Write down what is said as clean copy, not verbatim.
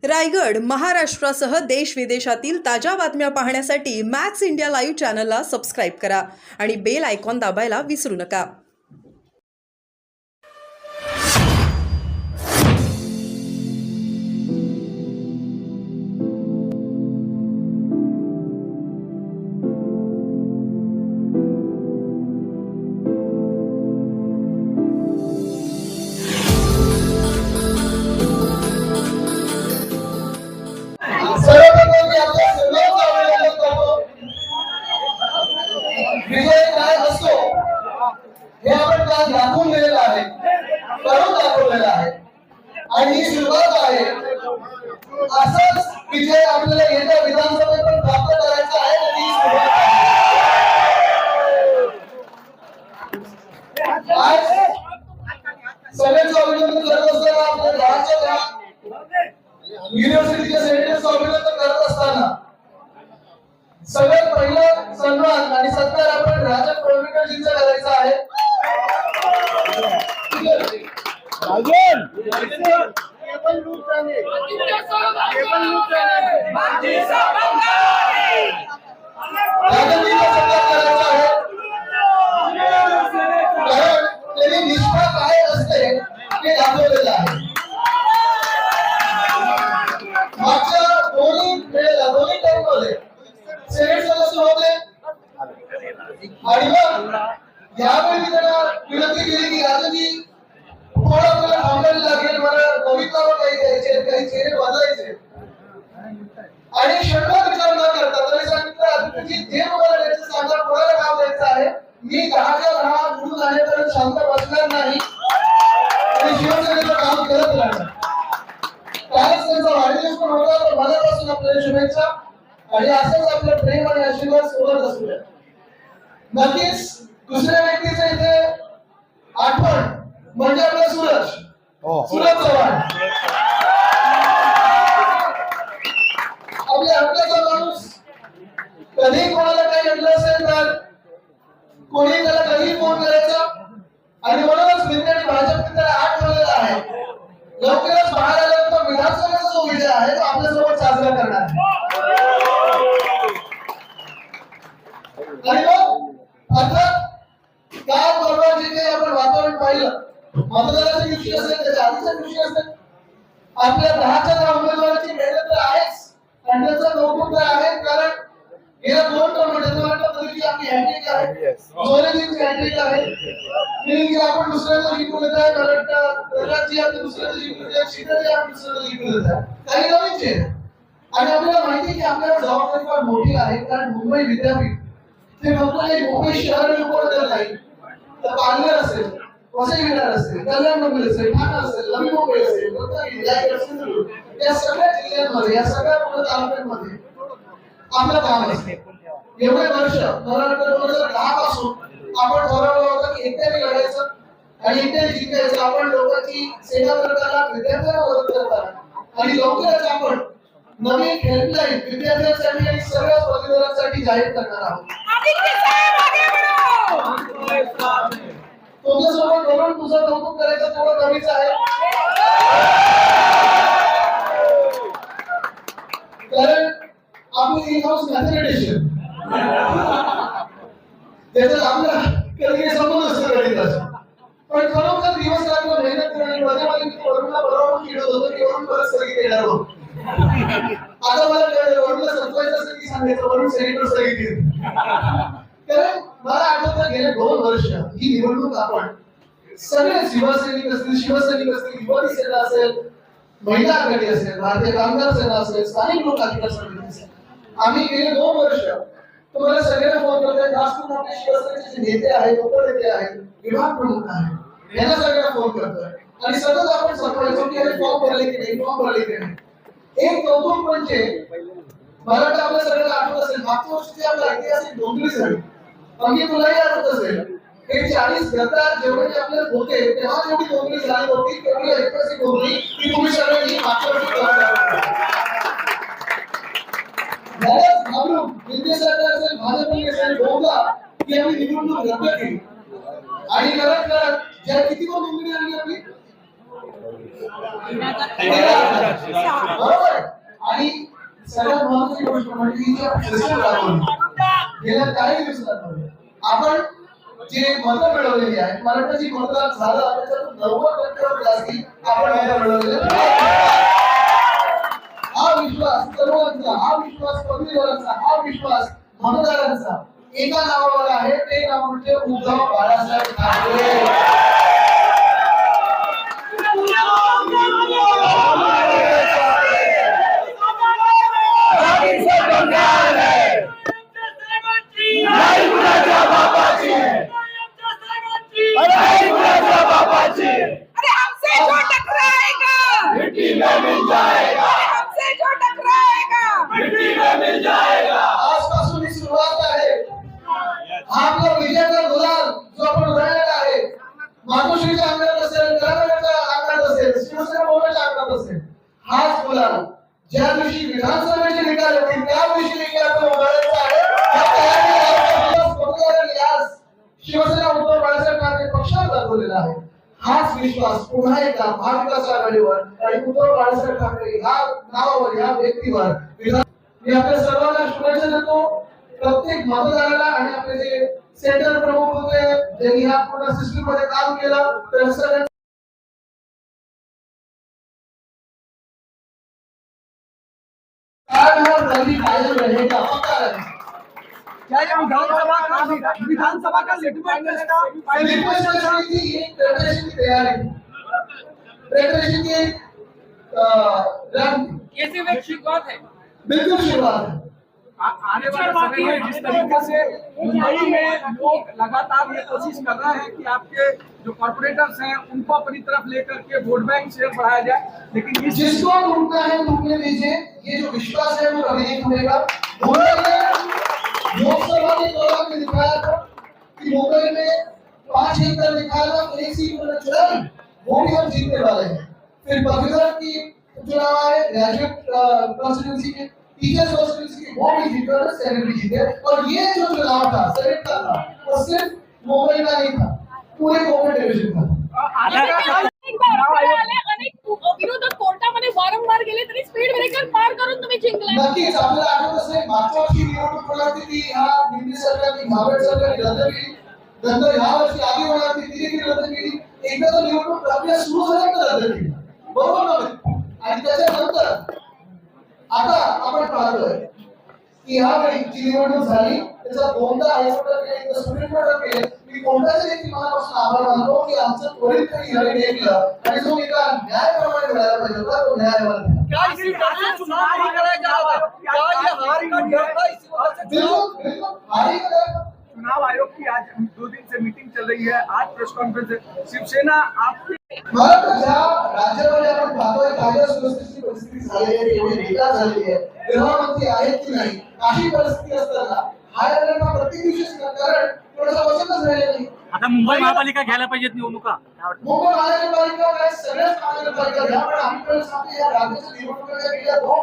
रायगड महाराष्ट्रासह देश विदेशातील ताज्या बातम्या पाहण्यासाठी मॅक्स इंडिया लाईव्ह चॅनलला सबस्क्राईब करा आणि बेल आयकॉन दाबायला विसरू नका. विजय काय असतो हे आपण काल दाखवून दिलेलं आहे, करून दाखवलेलं आहे आणि ही सुरुवात आहे. असाच विजय आपल्याला येत्या विधानसभेत पण प्राप्त करायचा आहे आणि ही सुरुवात आहे. आज सगळ्यांचं अभिनंदन करत असताना आपल्या गावाच्या युनिव्हर्सिटीच्या सेनेटरचं अभिनंदन करत असताना सगळ्यात पहिला सन्मान आणि सत्कार आपण राजन कोळंबकरजींचा करायचा आहे. राजनजींचा सत्कार करायचा आहे. कारण त्यांनी निष्ठा काय असते हे दाखवलेलं आहे. मागच्या दोन्ही टर्ममध्ये सेनेट सदस्य होते आणि मग यावेळी त्यांना विनंती केली की राजनजी थोडं आपल्याला थांबायला लागेल, मला भविष्यावर काही द्यायचे, काही चेहरे बदलायचे. आणि क्षणभर विचार न करता त्यांनी सांगितलं आदित्यजी जे मला द्यायचं सांगा, कोणाला काम द्यायचं आहे, मी 10च्या 10 निवडून आणेपर्यंत शांत बसणार नाही आणि शिवसेनेचं काम करत राहणार. त्यावेळेस त्यांचा वाढदिवस पण होता, तर मनापासून आपल्याला शुभेच्छा आणि असंच आपलं प्रेम आणि आशीर्वाद सोबत असू द्या. नक्कीच दुसऱ्या व्यक्तीचं इथे आठवण म्हणजे आपला सूरज चव्हाण. आपल्याचा माणूस कधी कोणाला काही घडलं असेल तर कोणी त्याला कधी फोन करायचा आणि म्हणूनच मित्रांनी भाजप मित्राला आठवलेला आहे. लवकरच बाहेर आल्यानंतर विधानसभेचा जो विजय आहे तो आपल्यासोबत साजरा करणार. आणि मग अर्थात त्याबरोबर जे काही आपण वातावरण पाहिलं, मतदानाच्या दिवशी असेल, त्याच्या आधीच्या दिवशी असेल, आपल्या 10च्या 10 उमेदवारांची मेहनत तर आहेच आणि त्याचं कौतुक तर आहे. कारण गेल्या 2 टर्ममध्ये आपली हॅट्रिक आहे, सोनेजींची हॅट्रिक आहे, मी आपण दुसऱ्याला जिंकून येत आहे, प्रल्हादजी आपले दुसऱ्याला जिंकून येत आहे, शीतलजी आपण दुसऱ्याला जिंकून येत आहे. काही नवीनच आहे आणि आपल्याला माहिती आहे की आपल्याला जबाबदारी फार मोठी आहे. कारण मुंबई विद्यापीठ ते फक्त एक मुंबई शहर उपनगर नाही, तर पालघर असेल, वसई विरार असेल, कल्याण मुंबई असेल, ठाणे असेल, नवी मुंबई असेल, रत्नागिरी, रायगड, सिंधुदुर्ग या सगळ्या जिल्ह्यांमध्ये, या सगळ्या तालुक्यांमध्ये आपलं काम असते. एवढे वर्ष मला वाटतं 2010 पासून आपण ठरवलं होतं की एकट्याने लढायचं आणि एकट्याने जिंकायचं. आपण लोकांची सेवा करताना, विद्यार्थ्यांना मदत करताना आणि लवकरच आपण नवीन हेल्पलाईन विद्यार्थ्यांसाठी आणि सगळ्या स्पर्धकांसाठी जाहीर करणार आहोत. तुमच्यासोबत बोलून तुझं कौतुक करायचं थोडं कमीच आहे, कारण आपली इन हाऊस मॅथमॅटिशियन त्याच्यात आपला कधी संबंध असतो गणिताचा, पण खरोखर दिवस रात्र मेहनत करणे मध्ये मी वरुणला बरोबर चिडवत होतो की वरुण परत स्थगित येणार होतो. आता मला वरुणला संपवायचं असेल की सांगायचं वरुण सेनेटर स्थगित येईल. कारण मला आठवतं गेले 2 वर्ष ही निवडणूक आपण सगळे शिवसैनिक असतील, युवती सेना असेल, महिला आघाडी असेल, भारतीय कामगार सेना असेल, स्थानिक लोक अधिकार समिती असेल, आम्ही गेले 2 वर्ष तुम्हाला सगळ्यांना फोन करतोय. खास करून आपले शिवसेनेचे जे नेते आहेत, उपनेते आहेत, विभाग प्रमुख आहेत, यांना सगळ्यांना फोन करतोय आणि सतत आपण सांगायचो की अरे फॉर्म भरले की नाही, फॉर्म भरले की नाही. एक कौतुक म्हणजे मला वाटतं आपल्या सगळ्यांना आठवत असेल, मागच्या वर्षी आपल्या ऐतिहासिक डोंगरी झाली, अंगी तुलाही आठवत असेल, हे 40 गद्दार जेवढे आपल्याला होते तेव्हा जेवढी डोंगरी झाली होती तेवढी ऐतिहासिक डोंगरी ती तुम्ही सगळ्यांनी मागच्या वर्षी सरकार असेल, भाजप असेल, बहुधा की आम्ही निवडणूक रद्द केली आणि करत करत ज्या किती पण डोंगरी आली आपली बरोबर सगळ्यात महत्त्वाची गोष्ट म्हणजे ही जी आपण सिस्टम राबवली गेल्या काही दिवसांमध्ये आपण जे मतं मिळवलेली आहेत, मला वाटतं जी मतदान झालं त्याच्यातून 90% जास्ती आपण मतं मिळवलेली हा विश्वास सर्वांचा, हा विश्वास पदवीधरांचा, हा विश्वास मतदारांचा एका नावावर आहे, ते नाव म्हणजे उद्धव बाळासाहेब ठाकरे. अरे हमसे जो टकराएगा मिट्टी में मिल जाएगा, हमसे जो टकराएगा मिट्टी में मिल जाएगा. आजपासून ही सुरुवात आहे. हा आपला विजयाचा गुलाल जो आपण उधळलेला आहे, मातोश्रीच्या अंगणात असेल, कराडच्या अंगणात असेल, शिवसेना भवनाच्या अंगणात असेल, हाच गुलाल ज्या दिवशी विधानसभेचे निकाल येतील त्या दिवशी देखील आपण उधळायचा आहे. या तयारीला मतदारांनी आज शिवसेना उद्धव बाळासाहेब ठाकरे पक्षावर दाखवलेला आहे. हाच विश्वास पुन्हा एकदा महाविकास आघाडीवर आणि उद्धव बाळासाहेब ठाकरे ह्या नावावर, ह्या व्यक्तीवर मी आपल्या सर्वांना शुभेच्छा देतो. प्रत्येक मतदाराला आणि आपले जे सेंटर प्रमुख होते ज्यांनी ह्या पूर्ण सिस्टीम मध्ये काम केलं तर सगळ्यांना कायम रहेगा, पक्का रहेगा. क्या ये विधानसभा का सेटलमेंट का रिक्वेस्ट की एक प्रेपरेशन की तैयारी, प्रेपरेशन की एक ये सिर्फ एक शुरुआत है. बिल्कुल शुरुआत है. आने वाले समय में जिस तरीके से मुंबई में लोग लगातार ये कोशिश कर रहे हैं कि आपके जो कॉर्पोरेटर्स हैं उनको अपनी तरफ लेकर के वोट बैंक शेयर बढ़ाया जाए, लेकिन इस जिसको टूटना है टूटने दीजिए. ये जो विश्वास है वो कभी नहीं टूटेगा. मुंबई में लोकसभा के दौरान में दिखाया था कि मुंबई में 5 एकड़ दिखाया था, तो एक सीट मैंने चुना, वो भी हम जीतने वाले हैं. फिर पदवीधर की चुनाव आए, ग्रेजुएट कॉन्स्टिट्यूंसी के, टीचर्स कॉन्स्टिट्यूंसी के, वो भी जीते और सेनेट भी जीते. और ये जो चुनाव था सेनेट का था, वो सिर्फ मुंबई का नहीं था, पूरे कोविड डिविजन का. विरोधक कोर्टामध्ये वारंवार गेले तरी स्पीड ब्रेकर पार करून तुम्ही जिंकलाय. नक्कीच आपल्याला आठवत असेल मागच्या वर्षी निवडणूक होणार होती ती ह्या दिल्ली सरकारने भावेड सरकारने रद्द केली. नंतर ह्या वर्षी आधी होणार होती ती देखील रद्द केली. एकदा तर निवडणूक प्रक्रिया सुरू झाल्यानंतर रद्द केली, बरोबर नव्हे. आणि त्याच्यानंतर आता आपण पाहतोय की ह्यावेळी जी निवडणूक झाली त्याचा दोनदा हायकोर्टात केले, सुप्रीम कोर्टात केले. मी कोर्टाचे देखील मनापासून आभार मानतो की आमचं त्वरित काही हिअरिंग घेतलं आणि जो एका न्यायाप्रमाणे मिळायला पाहिजे होता तो न्याय मिळाला. क्या इसी डर से चुनाव नहीं कराया जा रहा? क्या ये हार का डर था इसी वजह से बिल्कुल बिल्कुल हारी का चुनाव आयोग की आज 2 दिन से मीटिंग चल रही है, आज प्रेस कॉन्फ्रेंस है. शिवसेना आपकी मला ज्या राज्यामध्ये आपण पाहतोय कायदा सुव्यवस्थेची परिस्थिती झालेली आहे, एवढी बेकार झालेली आहे, गृहमंत्री आहेत की नाही अशी परिस्थिती असताना हाय अलर्टला प्रत्येक दिवशी कारण थोडासा वचनच राहिलेलं नाही. आता मुंबई महापालिका घ्यायला पाहिजेत निवडणुका. मुंबई महानगरपालिका काय सगळ्याच महानगरपालिका घ्या, पण आम्ही पण सांगतो या राज्याच्या निवडणुका गेल्या 2